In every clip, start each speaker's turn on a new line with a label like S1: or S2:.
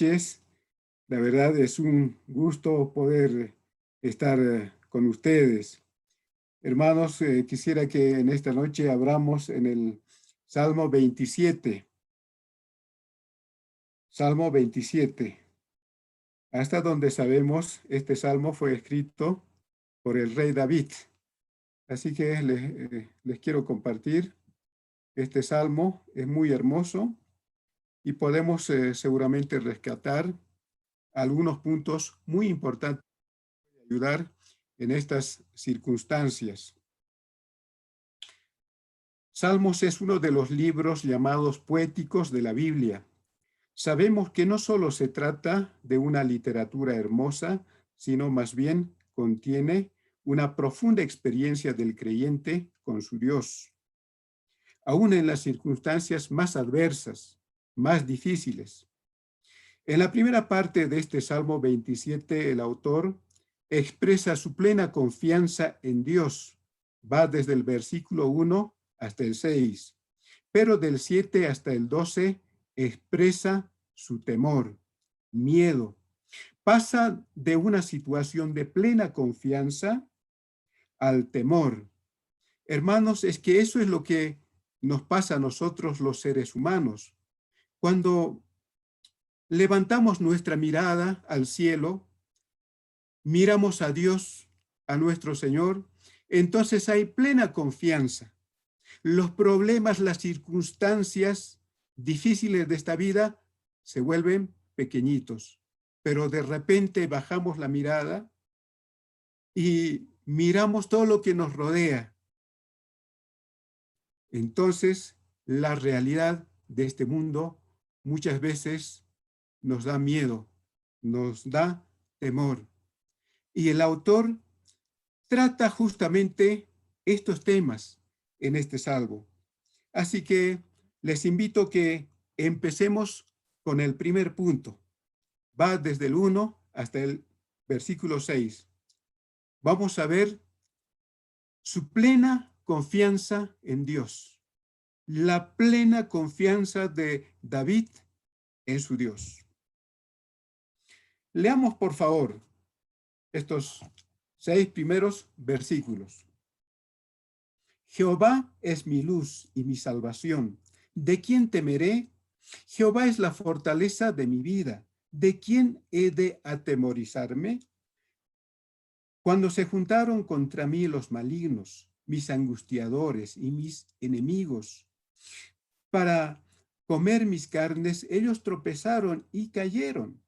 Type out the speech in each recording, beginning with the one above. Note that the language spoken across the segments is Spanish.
S1: noches. La verdad es un gusto poder estar con ustedes. Hermanos, quisiera que en esta noche abramos en el Salmo 27. Salmo 27. Hasta donde sabemos, este salmo fue escrito por el rey David. Así que les quiero compartir este salmo. Es muy hermoso y podemos seguramente rescatar algunos puntos muy importantes para ayudar en estas circunstancias. Salmos es uno de los libros llamados poéticos de la Biblia. Sabemos que no solo se trata de una literatura hermosa, sino más bien contiene una profunda experiencia del creyente con su Dios. Aún en las circunstancias más adversas, más difíciles. En la primera parte de este Salmo 27, el autor expresa su plena confianza en Dios. Va desde el versículo 1 hasta el 6, pero del 7 hasta el 12 expresa su temor, miedo. Pasa de una situación de plena confianza al temor. Hermanos, es que eso es lo que nos pasa a nosotros los seres humanos. Cuando levantamos nuestra mirada al cielo, miramos a Dios, a nuestro Señor, entonces hay plena confianza. Los problemas, las circunstancias difíciles de esta vida se vuelven pequeñitos, pero de repente bajamos la mirada y miramos todo lo que nos rodea. Entonces, la realidad de este mundo muchas veces nos da miedo, nos da temor. Y el autor trata justamente estos temas en este salmo. Así que les invito a que empecemos con el primer punto. Va desde el 1 hasta el versículo 6. Vamos a ver su plena confianza en Dios. La plena confianza de David en su Dios. Leamos, por favor, estos 6 primeros versículos. Jehová es mi luz y mi salvación. ¿De quién temeré? Jehová es la fortaleza de mi vida. ¿De quién he de atemorizarme? Cuando se juntaron contra mí los malignos, mis angustiadores y mis enemigos, para comer mis carnes, ellos tropezaron y cayeron.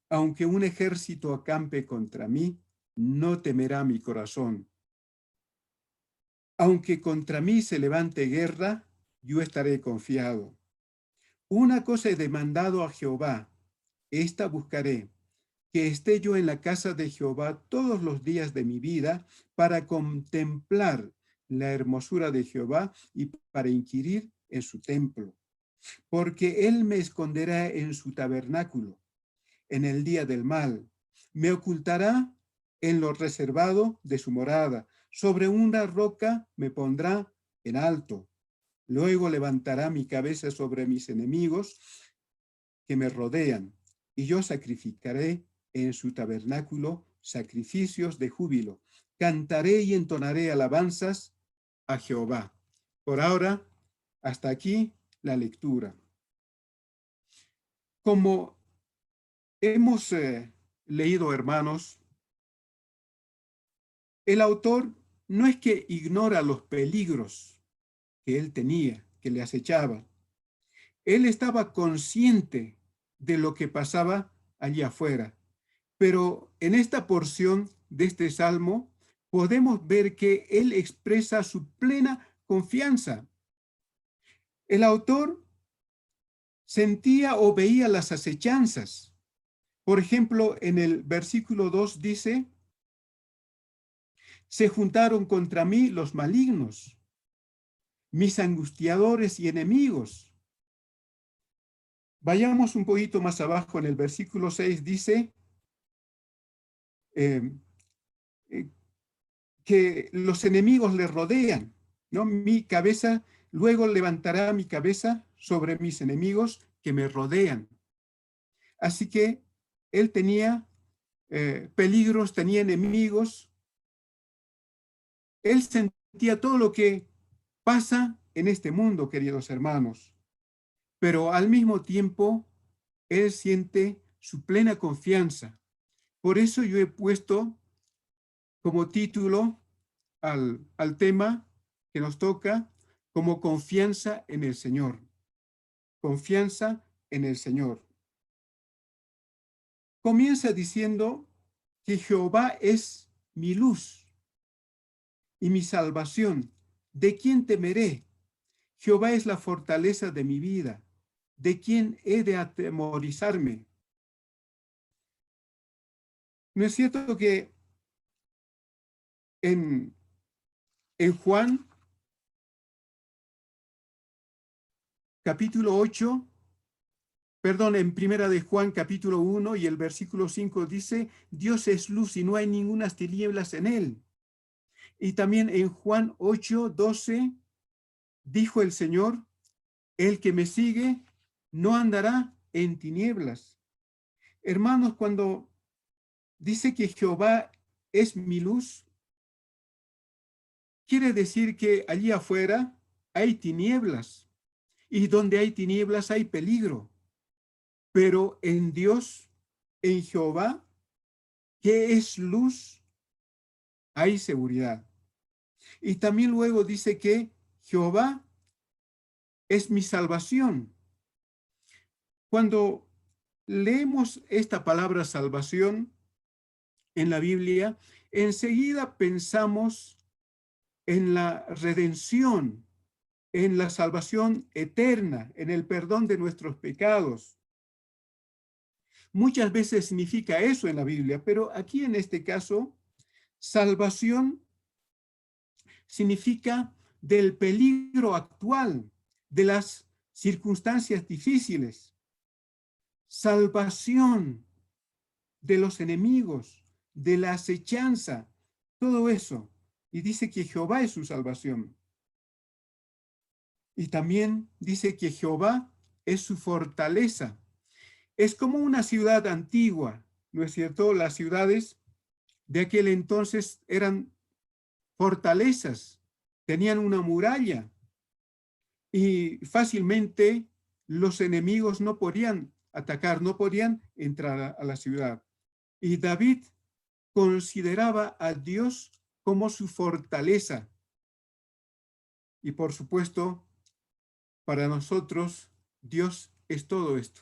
S1: Aunque un ejército acampe contra mí, no temerá mi corazón. Aunque contra mí se levante guerra, yo estaré confiado. Una cosa he demandado a Jehová, esta buscaré, que esté yo en la casa de Jehová todos los días de mi vida para contemplar la hermosura de Jehová y para inquirir en su templo. Porque él me esconderá en su tabernáculo en el día del mal, me ocultará en lo reservado de su morada, sobre una roca me pondrá en alto. Luego levantará mi cabeza sobre mis enemigos que me rodean, y yo sacrificaré en su tabernáculo sacrificios de júbilo. Cantaré y entonaré alabanzas a Jehová. Por ahora, hasta aquí la lectura. Como hemos leído, hermanos, el autor no es que ignora los peligros que él tenía, que le acechaban. Él estaba consciente de lo que pasaba allí afuera. Pero en esta porción de este salmo podemos ver que él expresa su plena confianza. El autor sentía o veía las acechanzas. Por ejemplo, en el versículo 2 dice: se juntaron contra mí los malignos, mis angustiadores y enemigos. Vayamos un poquito más abajo en el versículo 6, dice que los enemigos le rodean, ¿no? Mi cabeza, luego levantará mi cabeza sobre mis enemigos que me rodean. Así que él tenía peligros, tenía enemigos. Él sentía todo lo que pasa en este mundo, queridos hermanos. Pero al mismo tiempo, él siente su plena confianza. Por eso yo he puesto como título al tema que nos toca como confianza en el Señor. Confianza en el Señor. Comienza diciendo que Jehová es mi luz y mi salvación. ¿De quién temeré? Jehová es la fortaleza de mi vida. ¿De quién he de atemorizarme? ¿No es cierto que en Juan capítulo 8, perdón, en primera de Juan capítulo 1 y el versículo 5 dice, Dios es luz y no hay ninguna tinieblas en él? Y también en Juan 8, 12, dijo el Señor, el que me sigue no andará en tinieblas. Hermanos, cuando dice que Jehová es mi luz, quiere decir que allí afuera hay tinieblas y donde hay tinieblas hay peligro. Pero en Dios, en Jehová, que es luz, hay seguridad. Y también luego dice que Jehová es mi salvación. Cuando leemos esta palabra salvación en la Biblia, enseguida pensamos en la redención, en la salvación eterna, en el perdón de nuestros pecados. Muchas veces significa eso en la Biblia, pero aquí en este caso, salvación significa del peligro actual, de las circunstancias difíciles, salvación de los enemigos, de la acechanza, todo eso. Y dice que Jehová es su salvación. Y también dice que Jehová es su fortaleza. Es como una ciudad antigua, ¿no es cierto? Las ciudades de aquel entonces eran fortalezas, tenían una muralla y fácilmente los enemigos no podían atacar, no podían entrar a la ciudad. Y David consideraba a Dios como su fortaleza. Y por supuesto, para nosotros, Dios es todo esto,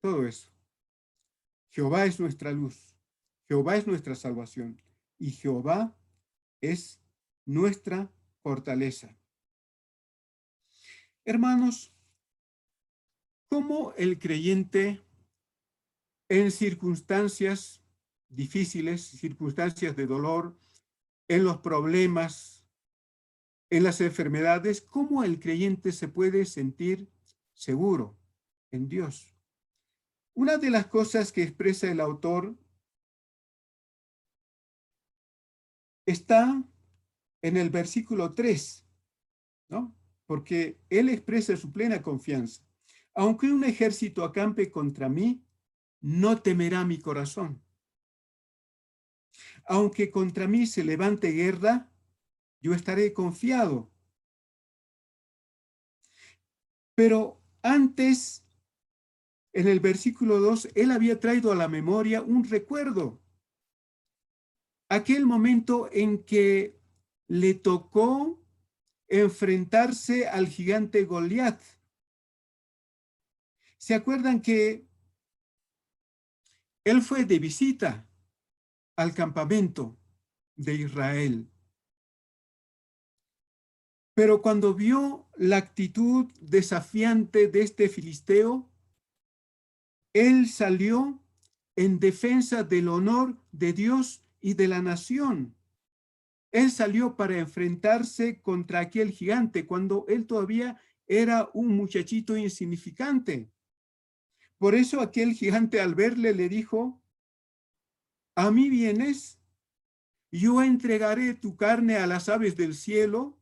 S1: todo eso. Jehová es nuestra luz, Jehová es nuestra salvación y Jehová es nuestra fortaleza. Hermanos, ¿cómo el creyente en circunstancias difíciles, circunstancias de dolor, en los problemas, en las enfermedades, cómo el creyente se puede sentir seguro en Dios? Una de las cosas que expresa el autor está en el versículo 3, ¿no? Porque él expresa su plena confianza. Aunque un ejército acampe contra mí, no temerá mi corazón. Aunque contra mí se levante guerra, yo estaré confiado. Pero antes, en el versículo 2, él había traído a la memoria un recuerdo. Aquel momento en que le tocó enfrentarse al gigante Goliat. ¿Se acuerdan que él fue de visita al campamento de Israel? Pero cuando vio la actitud desafiante de este filisteo, él salió en defensa del honor de Dios y de la nación. Él salió para enfrentarse contra aquel gigante cuando él todavía era un muchachito insignificante. Por eso aquel gigante al verle le dijo, ¿a mí vienes? Yo entregaré tu carne a las aves del cielo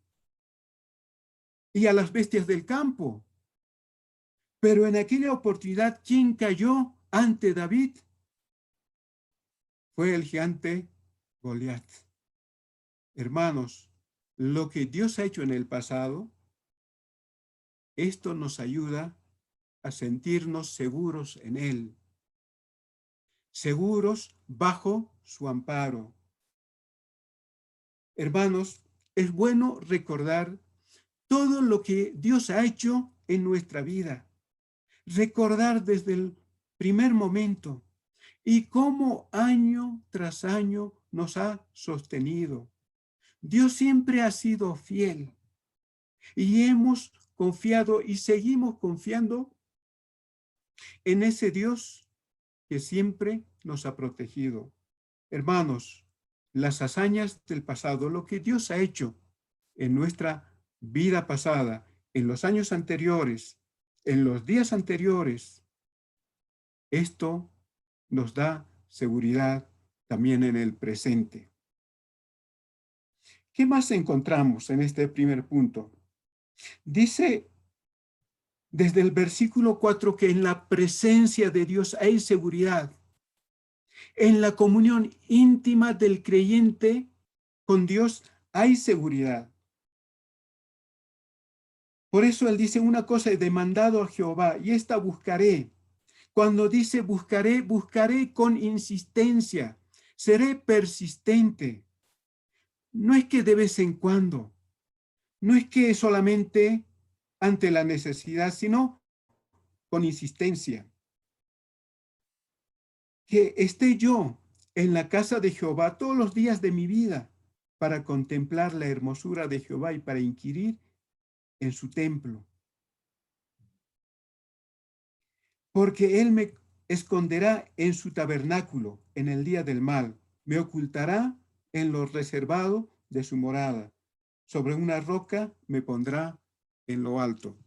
S1: y a las bestias del campo. Pero en aquella oportunidad, ¿quién cayó ante David fue el gigante Goliat. Hermanos, lo que Dios ha hecho en el pasado, esto nos ayuda a sentirnos seguros en Él, seguros bajo su amparo. Hermanos, es bueno recordar todo lo que Dios ha hecho en nuestra vida, recordar desde el primer momento y cómo año tras año nos ha sostenido. Dios siempre ha sido fiel y hemos confiado y seguimos confiando en ese Dios que siempre nos ha protegido. Hermanos, las hazañas del pasado, lo que Dios ha hecho en nuestra vida pasada, en los años anteriores, en los días anteriores, esto nos da seguridad también en el presente. ¿Qué más encontramos en este primer punto? Dice desde el versículo 4 que en la presencia de Dios hay seguridad. En la comunión íntima del creyente con Dios hay seguridad. Por eso él dice una cosa: he demandado a Jehová y esta buscaré. Cuando dice buscaré, buscaré con insistencia. Seré persistente. No es que de vez en cuando, no es que solamente ante la necesidad, sino con insistencia. Que esté yo en la casa de Jehová todos los días de mi vida para contemplar la hermosura de Jehová y para inquirir en su templo. Porque él me esconderá en su tabernáculo en el día del mal, me ocultará en lo reservado de su morada. Sobre una roca me pondrá en lo alto.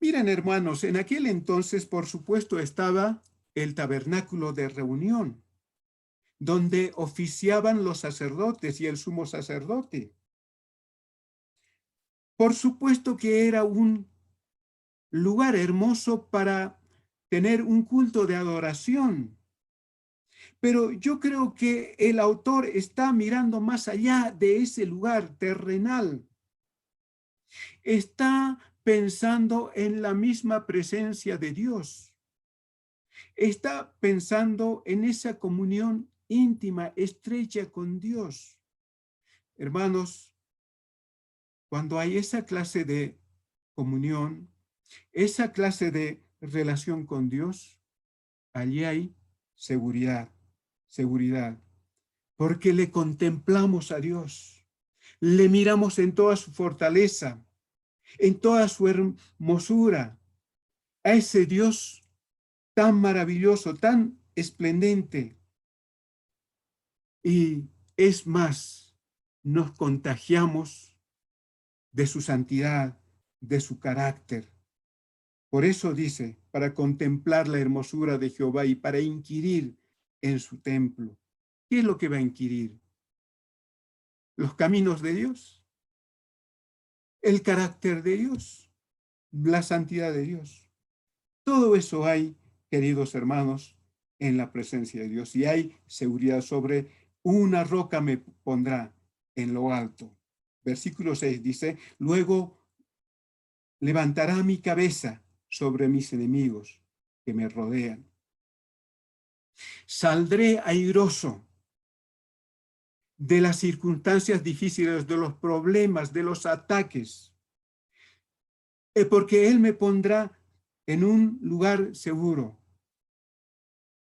S1: Miren, hermanos, en aquel entonces, por supuesto, estaba el tabernáculo de reunión, donde oficiaban los sacerdotes y el sumo sacerdote. Por supuesto que era un lugar hermoso para tener un culto de adoración. Pero yo creo que el autor está mirando más allá de ese lugar terrenal. Está pensando en la misma presencia de Dios. Está pensando en esa comunión íntima, estrecha con Dios. Hermanos, cuando hay esa clase de comunión, esa clase de relación con Dios, allí hay seguridad, seguridad, porque le contemplamos a Dios, le miramos en toda su fortaleza, en toda su hermosura, a ese Dios tan maravilloso, tan esplendente. Y es más, nos contagiamos de su santidad, de su carácter. Por eso dice, para contemplar la hermosura de Jehová y para inquirir en su templo. ¿Qué es lo que va a inquirir? ¿Los caminos de Dios? ¿El carácter de Dios? ¿La santidad de Dios? Todo eso hay, queridos hermanos, en la presencia de Dios. Y hay seguridad. Sobre una roca me pondrá en lo alto. Versículo 6 dice, luego levantará mi cabeza sobre mis enemigos que me rodean. Saldré airoso de las circunstancias difíciles, de los problemas, de los ataques, porque Él me pondrá en un lugar seguro.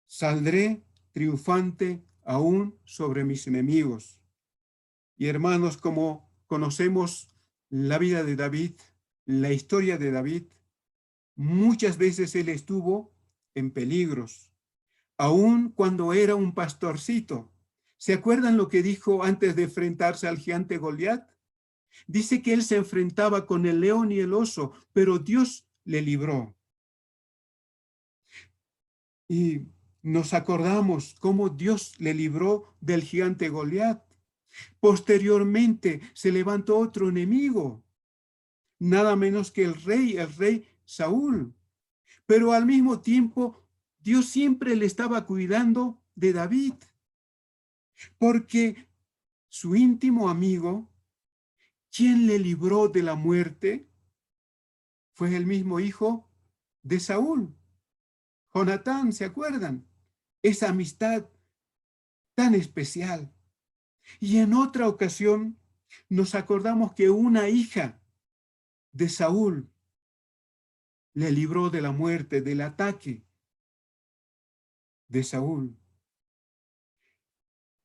S1: Saldré triunfante aún sobre mis enemigos. Y hermanos, como conocemos la vida de David, la historia de David, muchas veces él estuvo en peligros, aun cuando era un pastorcito. ¿Se acuerdan lo que dijo antes de enfrentarse al gigante Goliat? Dice que él se enfrentaba con el león y el oso, pero Dios le libró. Y nos acordamos cómo Dios le libró del gigante Goliat. Posteriormente se levantó otro enemigo, nada menos que el rey Saúl. Pero al mismo tiempo, Dios siempre le estaba cuidando de David, porque su íntimo amigo, quien le libró de la muerte, fue el mismo hijo de Saúl, Jonatán, ¿se acuerdan? Esa amistad tan especial. Y en otra ocasión nos acordamos que una hija de Saúl le libró de la muerte, del ataque de Saúl.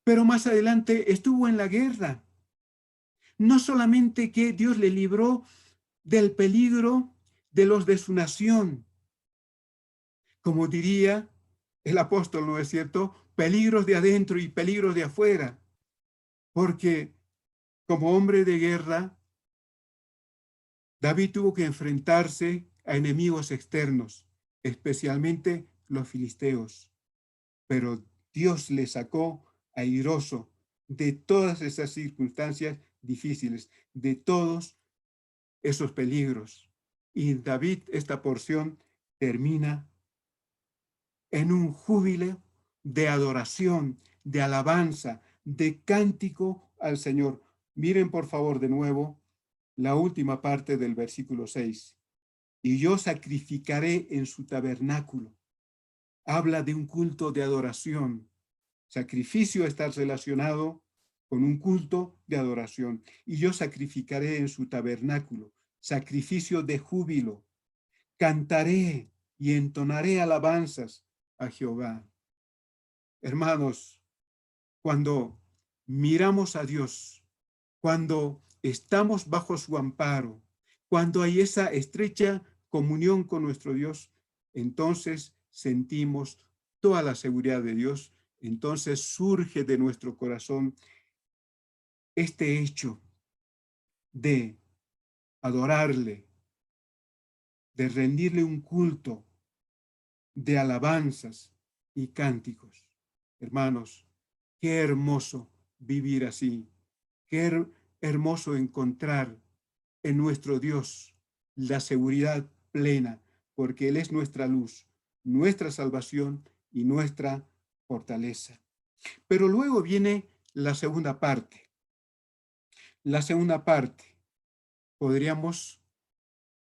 S1: Pero más adelante estuvo en la guerra. No solamente que Dios le libró del peligro de los de su nación, como diría el apóstol, ¿no es cierto? Peligros de adentro y peligros de afuera, porque como hombre de guerra, David tuvo que enfrentarse a enemigos externos, especialmente los filisteos, pero Dios le sacó airoso de todas esas circunstancias difíciles, de todos esos peligros. Y David, esta porción termina en un júbilo de adoración, de alabanza, de cántico al Señor. Miren por favor de nuevo la última parte del versículo 6. Y yo sacrificaré en su tabernáculo. Habla de un culto de adoración. Sacrificio está relacionado con un culto de adoración. Y yo sacrificaré en su tabernáculo. Sacrificio de júbilo. Cantaré y entonaré alabanzas a Jehová. Hermanos, cuando miramos a Dios, cuando estamos bajo su amparo, cuando hay esa estrecha comunión con nuestro Dios, entonces sentimos toda la seguridad de Dios, entonces surge de nuestro corazón este hecho de adorarle, de rendirle un culto, de alabanzas y cánticos. Hermanos, qué hermoso vivir así, qué hermoso encontrar en nuestro Dios la seguridad plena, porque Él es nuestra luz, nuestra salvación y nuestra fortaleza. Pero luego viene la segunda parte. La segunda parte, podríamos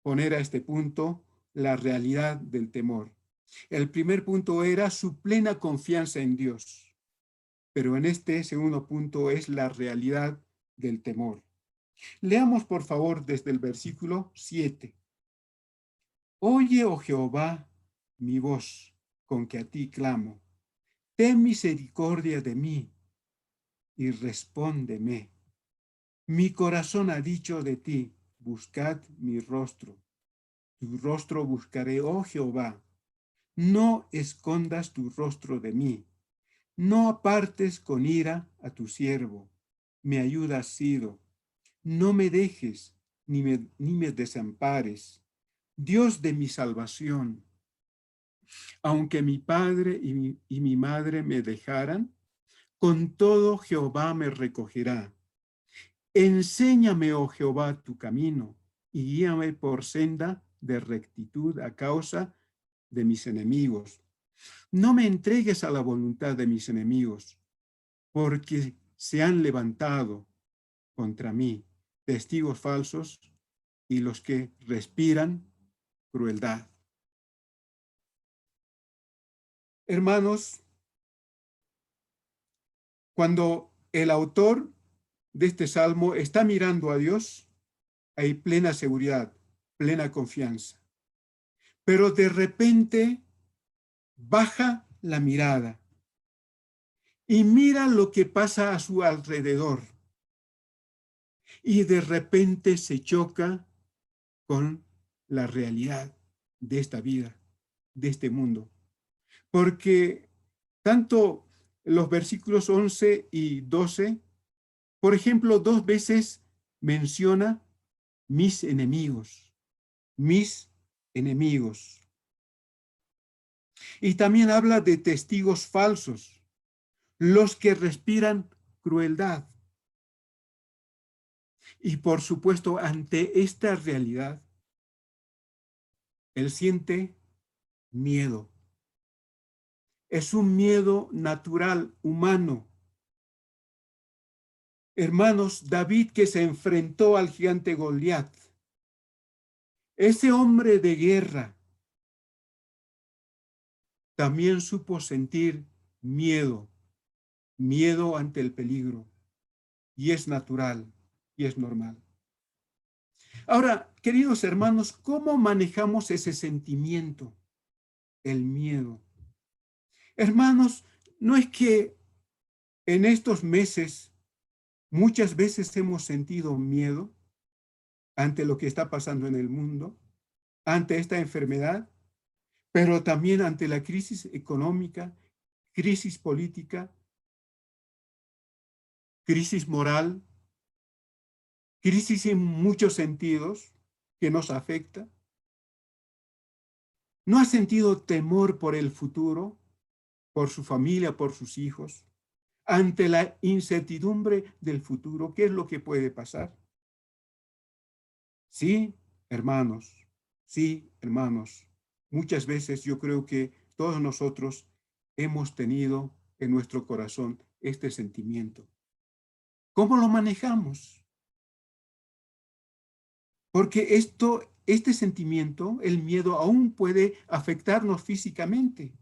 S1: poner a este punto la realidad del temor. El primer punto era su plena confianza en Dios, pero en este segundo punto es la realidad del temor. Leamos por favor desde el versículo 7. Oye, oh Jehová, mi voz, con que a ti clamo. Ten misericordia de mí y respóndeme. Mi corazón ha dicho de ti, buscad mi rostro. Tu rostro buscaré, oh Jehová. No escondas tu rostro de mí. No apartes con ira a tu siervo. Mi ayuda has sido. No me dejes ni me desampares. Dios de mi salvación. Aunque mi padre y mi madre me dejaran, con todo Jehová me recogerá. Enséñame, oh Jehová, tu camino y guíame por senda de rectitud a causa de mis enemigos. No me entregues a la voluntad de mis enemigos, porque se han levantado contra mí testigos falsos y los que respiran crueldad. Hermanos, cuando el autor de este salmo está mirando a Dios, hay plena seguridad, plena confianza. Pero de repente baja la mirada y mira lo que pasa a su alrededor. Y de repente se choca con la realidad de esta vida, de este mundo. Porque tanto los versículos 11 y 12, por ejemplo, 2 veces menciona mis enemigos, mis enemigos. Y también habla de testigos falsos, los que respiran crueldad. Y por supuesto, ante esta realidad, él siente miedo. Es un miedo natural, humano. Hermanos, David que se enfrentó al gigante Goliat, ese hombre de guerra, también supo sentir miedo, miedo ante el peligro, y es natural y es normal. Ahora, queridos hermanos, ¿cómo manejamos ese sentimiento, el miedo? Hermanos, no es que en estos meses muchas veces hemos sentido miedo ante lo que está pasando en el mundo, ante esta enfermedad, pero también ante la crisis económica, crisis política, crisis moral, crisis en muchos sentidos que nos afecta. ¿No ha sentido temor por el futuro, por su familia, por sus hijos, ante la incertidumbre del futuro? ¿Qué es lo que puede pasar? Sí, hermanos, sí, hermanos. Muchas veces yo creo que todos nosotros hemos tenido en nuestro corazón este sentimiento. ¿Cómo lo manejamos? Porque este sentimiento, el miedo, aún puede afectarnos físicamente.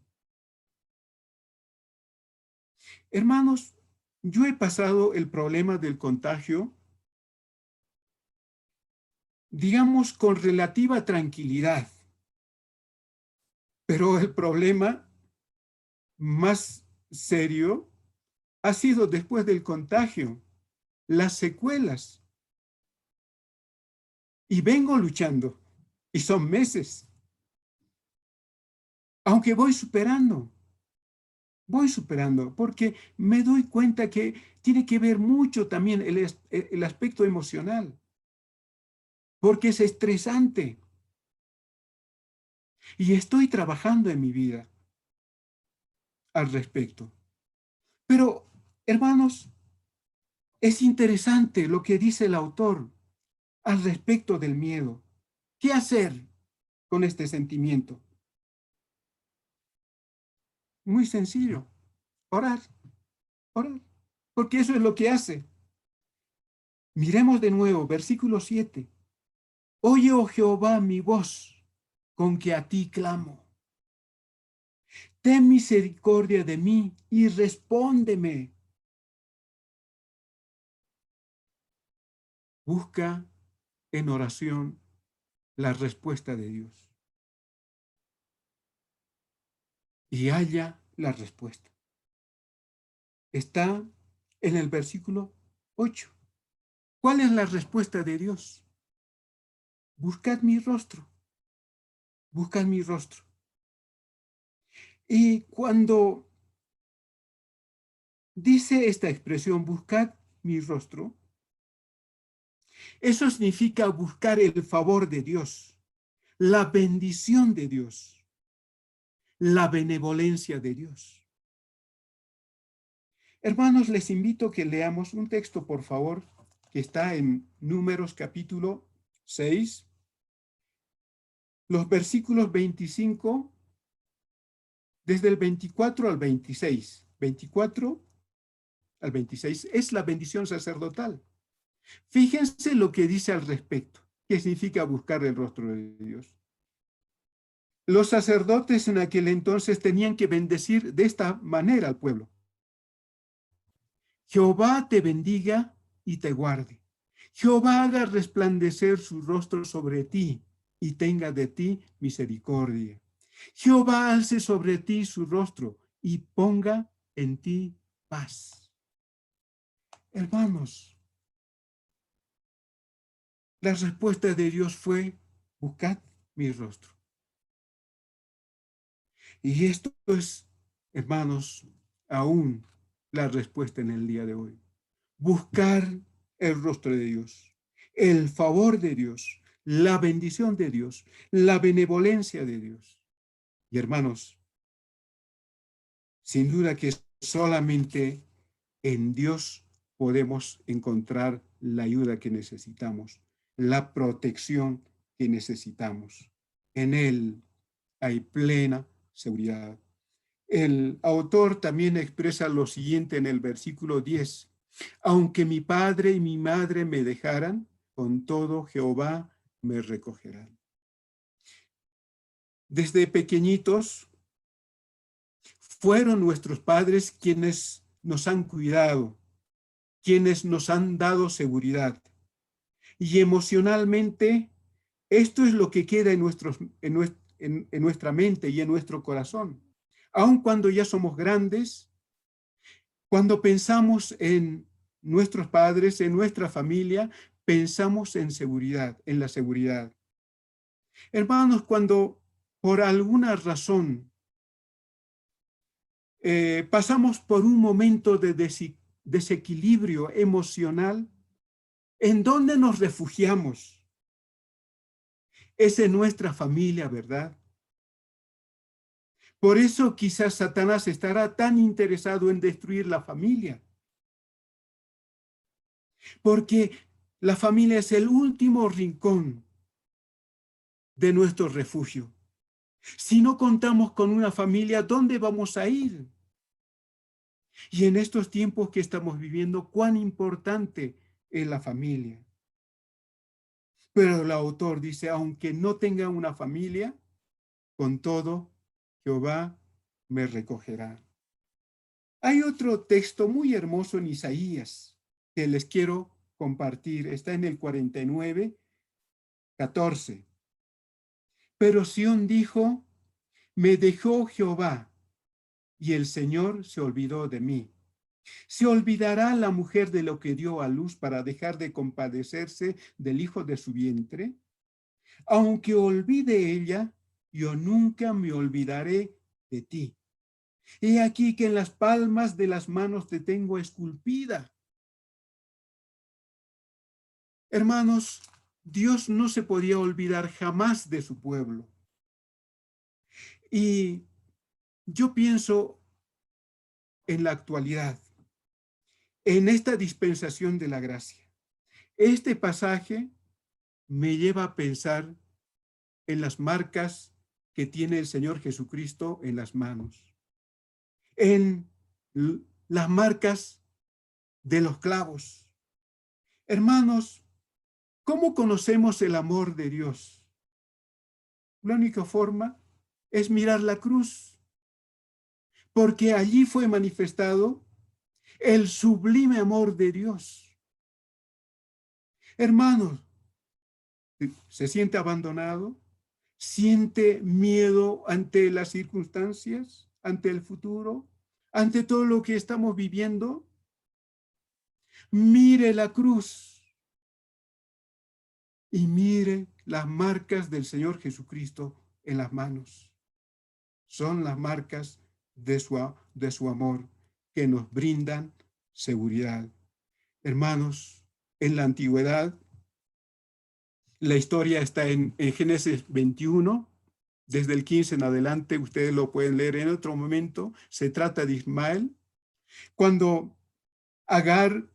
S1: Hermanos, yo he pasado el problema del contagio, digamos, con relativa tranquilidad, pero el problema más serio ha sido después del contagio, las secuelas. Y vengo luchando, y son meses, aunque voy superando, porque me doy cuenta que tiene que ver mucho también el aspecto emocional, porque es estresante. Y estoy trabajando en mi vida al respecto. Pero, hermanos, es interesante lo que dice el autor al respecto del miedo. ¿Qué hacer con este sentimiento? Muy sencillo, orar, orar, porque eso es lo que hace. Miremos de nuevo, versículo 7. Oye, oh Jehová, mi voz, con que a ti clamo. Ten misericordia de mí y respóndeme. Busca en oración la respuesta de Dios y halla la respuesta. Está en el versículo 8. ¿Cuál es la respuesta de Dios? Buscad mi rostro, buscad mi rostro. Y cuando dice esta expresión, buscad mi rostro, eso significa buscar el favor de Dios, la bendición de Dios, la benevolencia de Dios. Hermanos, les invito a que leamos un texto, por favor, que está en Números capítulo 6, los versículos 25, desde el 24 al 26. 24 al 26 es la bendición sacerdotal. Fíjense lo que dice al respecto. ¿Qué significa buscar el rostro de Dios? Los sacerdotes en aquel entonces tenían que bendecir de esta manera al pueblo. Jehová te bendiga y te guarde. Jehová haga resplandecer su rostro sobre ti y tenga de ti misericordia. Jehová alce sobre ti su rostro y ponga en ti paz. Hermanos, la respuesta de Dios fue, buscad mi rostro. Y esto es, hermanos, aún la respuesta en el día de hoy. Buscar el rostro de Dios, el favor de Dios, la bendición de Dios, la benevolencia de Dios. Y hermanos, sin duda que solamente en Dios podemos encontrar la ayuda que necesitamos, la protección que necesitamos. En Él hay plena seguridad. El autor también expresa lo siguiente en el versículo 10. Aunque mi padre y mi madre me dejaran, con todo Jehová me recogerá. Desde pequeñitos fueron nuestros padres quienes nos han cuidado, quienes nos han dado seguridad. Y emocionalmente, esto es lo que queda en nuestra mente y en nuestro corazón. Aun cuando ya somos grandes, cuando pensamos en nuestros padres, en nuestra familia, pensamos en seguridad, en la seguridad. Hermanos, cuando por alguna razón pasamos por un momento de desequilibrio emocional, ¿en dónde nos refugiamos? Es en nuestra familia, ¿verdad? Por eso quizás Satanás estará tan interesado en destruir la familia. Porque la familia es el último rincón de nuestro refugio. Si no contamos con una familia, ¿dónde vamos a ir? Y en estos tiempos que estamos viviendo, cuán importante es la familia. Pero el autor dice, aunque no tenga una familia, con todo, Jehová me recogerá. Hay otro texto muy hermoso en Isaías que les quiero compartir. Está en el 49, 14. Pero Sión dijo, me dejó Jehová, y el Señor se olvidó de mí. ¿Se olvidará la mujer de lo que dio a luz para dejar de compadecerse del hijo de su vientre? Aunque olvide ella, yo nunca me olvidaré de ti. He aquí que en las palmas de las manos te tengo esculpida. Hermanos, Dios no se podía olvidar jamás de su pueblo. Y yo pienso en la actualidad, en esta dispensación de la gracia. Este pasaje me lleva a pensar en las marcas que tiene el Señor Jesucristo en las manos, en las marcas de los clavos. Hermanos, ¿cómo conocemos el amor de Dios? La única forma es mirar la cruz, porque allí fue manifestado el sublime amor de Dios. Hermanos, ¿se siente abandonado? ¿Siente miedo ante las circunstancias, ante el futuro, ante todo lo que estamos viviendo? Mire la cruz y mire las marcas del Señor Jesucristo en las manos. Son las marcas de su amor que nos brindan seguridad. Hermanos, en la antigüedad, la historia está en Génesis 21, desde el 15 en adelante, ustedes lo pueden leer en otro momento. Se trata de Ismael, cuando Agar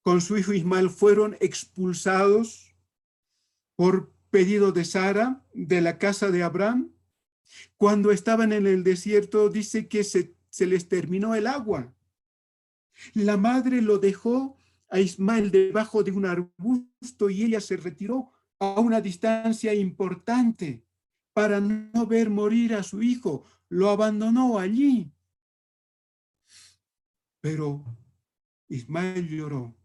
S1: con su hijo Ismael fueron expulsados por pedido de Sara de la casa de Abraham. Cuando estaban en el desierto, dice que se les terminó el agua. La madre lo dejó a Ismael debajo de un arbusto y ella se retiró a una distancia importante para no ver morir a su hijo. Lo abandonó allí. Pero Ismael lloró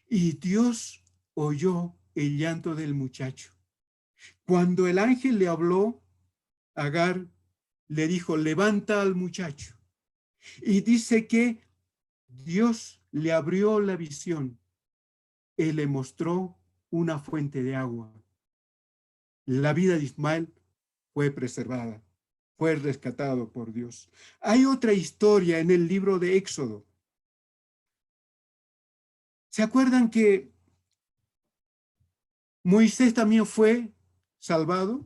S1: y Dios oyó el llanto del muchacho. Cuando el ángel le habló, Agar le dijo, levanta al muchacho. Y dice que Dios le abrió la visión. Él le mostró una fuente de agua. La vida de Ismael fue preservada, fue rescatado por Dios. Hay otra historia en el libro de Éxodo. ¿Se acuerdan que Moisés también fue salvado?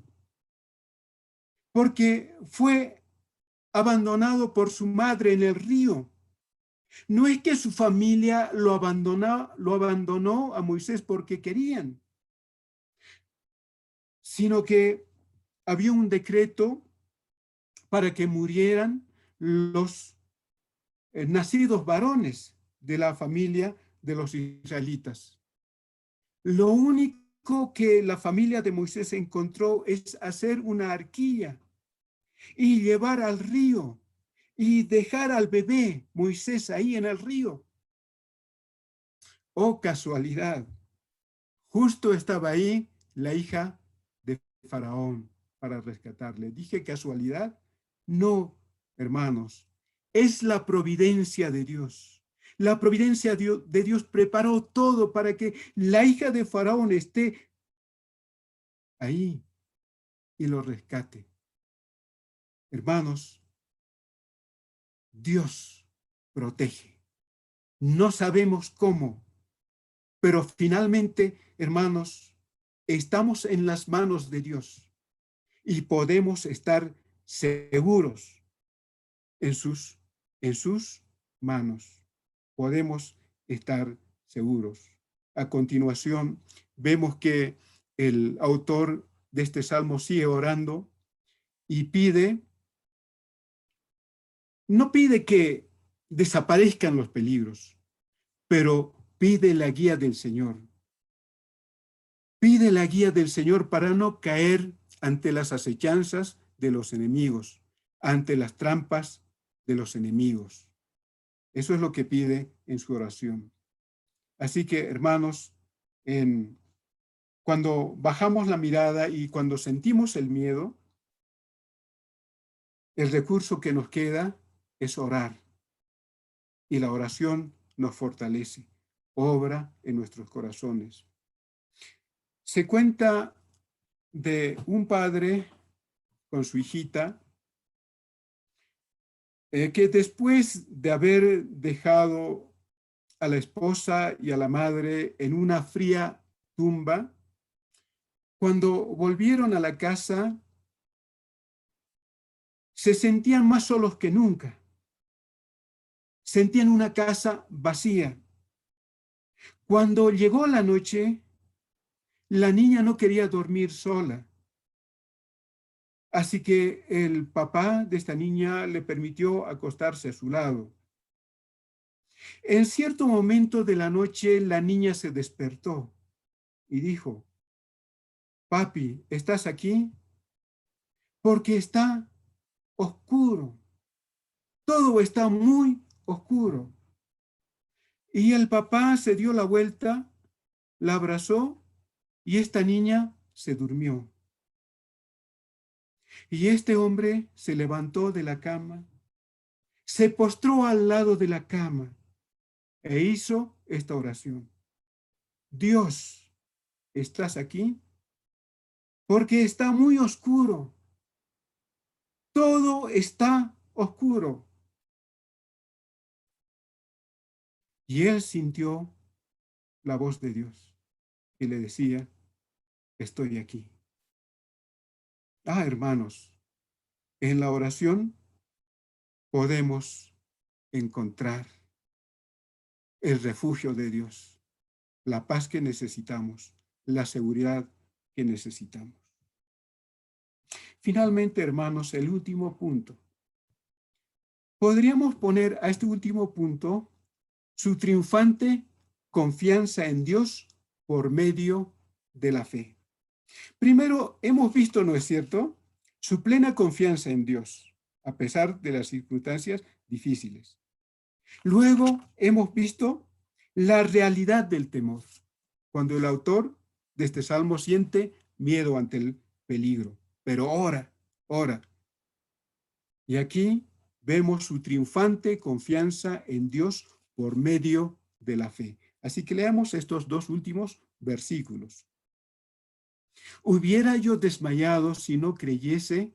S1: Porque fue abandonado por su madre en el río. No es que su familia lo abandonó a Moisés porque querían, sino que había un decreto para que murieran los nacidos varones de la familia de los israelitas. Lo único que la familia de Moisés encontró es hacer una arquilla y llevar al río y dejar al bebé Moisés ahí en el río. Oh, casualidad, justo estaba ahí la hija de Faraón para rescatarle. ¿Dije casualidad? No, hermanos, es la providencia de Dios. La providencia de Dios preparó todo para que la hija de Faraón esté ahí y lo rescate. Hermanos, Dios protege. No sabemos cómo, pero finalmente, hermanos, estamos en las manos de Dios y podemos estar seguros en sus manos. Podemos estar seguros. A continuación, vemos que el autor de este salmo sigue orando y no pide que desaparezcan los peligros, pero pide la guía del Señor. Pide la guía del Señor para no caer ante las acechanzas de los enemigos, ante las trampas de los enemigos. Eso es lo que pide en su oración. Así que, hermanos, cuando bajamos la mirada y cuando sentimos el miedo, el recurso que nos queda es orar. Y la oración nos fortalece, obra en nuestros corazones. Se cuenta de un padre con su hijita que después de haber dejado a la esposa y a la madre en una fría tumba, cuando volvieron a la casa, se sentían más solos que nunca. Sentían una casa vacía. Cuando llegó la noche, la niña no quería dormir sola. Así que el papá de esta niña le permitió acostarse a su lado. En cierto momento de la noche, la niña se despertó y dijo: Papi, ¿estás aquí? Porque está oscuro. Todo está muy oscuro. Y el papá se dio la vuelta, la abrazó y esta niña se durmió. Y este hombre se levantó de la cama, se postró al lado de la cama e hizo esta oración: Dios, ¿estás aquí? Porque está muy oscuro. Todo está oscuro. Y él sintió la voz de Dios y le decía: estoy aquí. Hermanos, en la oración podemos encontrar el refugio de Dios, la paz que necesitamos, la seguridad que necesitamos. Finalmente, hermanos, el último punto. Podríamos poner a este último punto su triunfante confianza en Dios por medio de la fe. Primero, hemos visto, ¿no es cierto?, su plena confianza en Dios, a pesar de las circunstancias difíciles. Luego, hemos visto la realidad del temor, cuando el autor de este salmo siente miedo ante el peligro, pero ora. Y aquí vemos su triunfante confianza en Dios por medio de la fe. Así que leamos estos dos últimos versículos. Hubiera yo desmayado si no creyese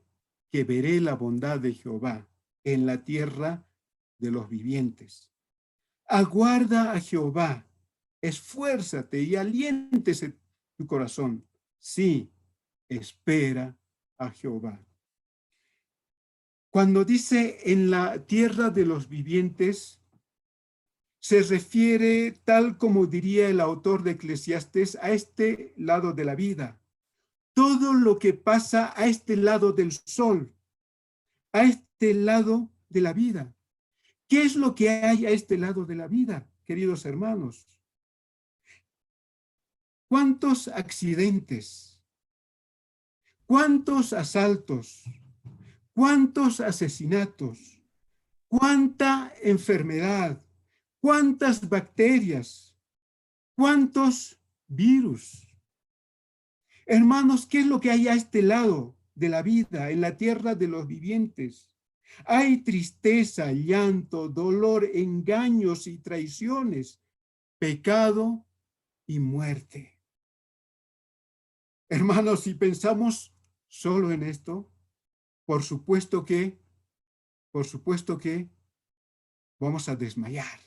S1: que veré la bondad de Jehová en la tierra de los vivientes. Aguarda a Jehová, esfuérzate y aliéntese tu corazón. Sí, espera a Jehová. Cuando dice en la tierra de los vivientes, se refiere, tal como diría el autor de Eclesiastés, a este lado de la vida, todo lo que pasa a este lado del sol, a este lado de la vida. ¿Qué es lo que hay a este lado de la vida, queridos hermanos? ¿Cuántos accidentes? ¿Cuántos asaltos? ¿Cuántos asesinatos? ¿Cuánta enfermedad? ¿Cuántas bacterias? ¿Cuántos virus? Hermanos, ¿qué es lo que hay a este lado de la vida, en la tierra de los vivientes? Hay tristeza, llanto, dolor, engaños y traiciones, pecado y muerte. Hermanos, si pensamos solo en esto, por supuesto que vamos a desmayar,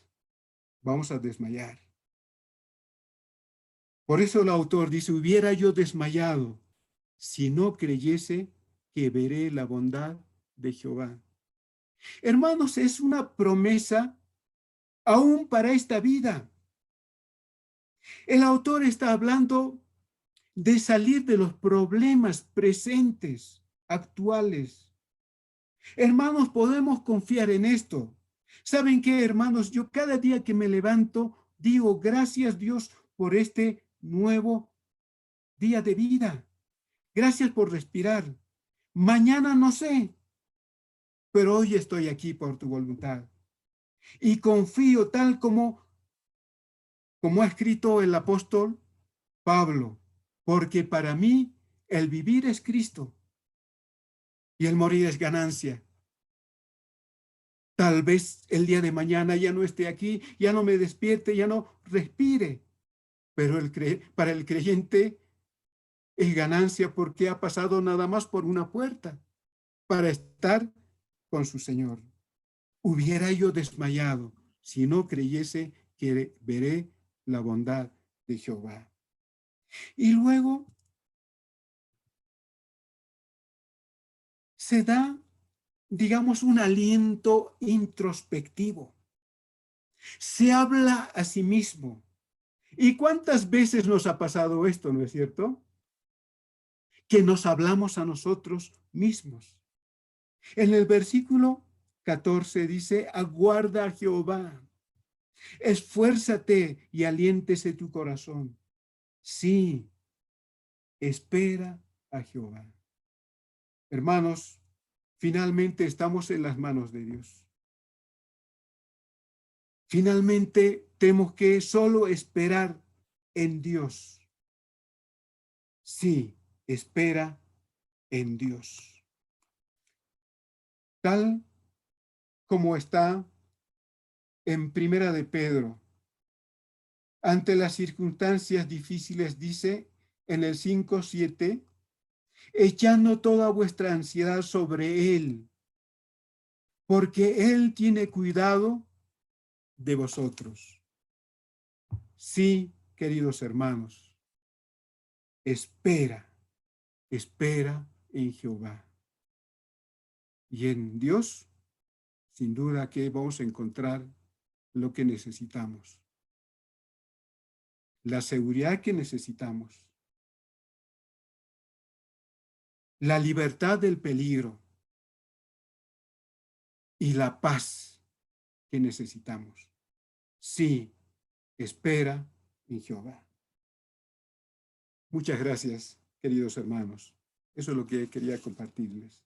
S1: vamos a desmayar. Por eso el autor dice, hubiera yo desmayado si no creyese que veré la bondad de Jehová. Hermanos, es una promesa aún para esta vida. El autor está hablando de salir de los problemas presentes, actuales. Hermanos, podemos confiar en esto. ¿Saben qué, hermanos? Yo cada día que me levanto digo, gracias Dios por este nuevo día de vida. Gracias por respirar. Mañana no sé, pero hoy estoy aquí por tu voluntad. Y confío tal como ha escrito el apóstol Pablo, porque para mí el vivir es Cristo y el morir es ganancia. Tal vez el día de mañana ya no esté aquí, ya no me despierte, ya no respire, pero para el creyente es ganancia porque ha pasado nada más por una puerta para estar con su Señor. Hubiera yo desmayado si no creyese que veré la bondad de Jehová. Y luego se da, digamos, un aliento introspectivo. Se habla a sí mismo. ¿Y cuántas veces nos ha pasado esto, no es cierto? Que nos hablamos a nosotros mismos. En el versículo 14 dice, aguarda a Jehová, esfuérzate y aliéntese tu corazón. Sí, espera a Jehová. Hermanos, finalmente estamos en las manos de Dios. Finalmente tenemos que solo esperar en Dios. Sí, espera en Dios. Tal como está en Primera de Pedro. Ante las circunstancias difíciles, dice en el 5:7, echando toda vuestra ansiedad sobre Él, porque Él tiene cuidado de vosotros. Sí, queridos hermanos, espera, espera en Jehová. Y en Dios, sin duda que vamos a encontrar lo que necesitamos, la seguridad que necesitamos, la libertad del peligro y la paz que necesitamos. Sí, espera en Jehová. Muchas gracias, queridos hermanos. Eso es lo que quería compartirles.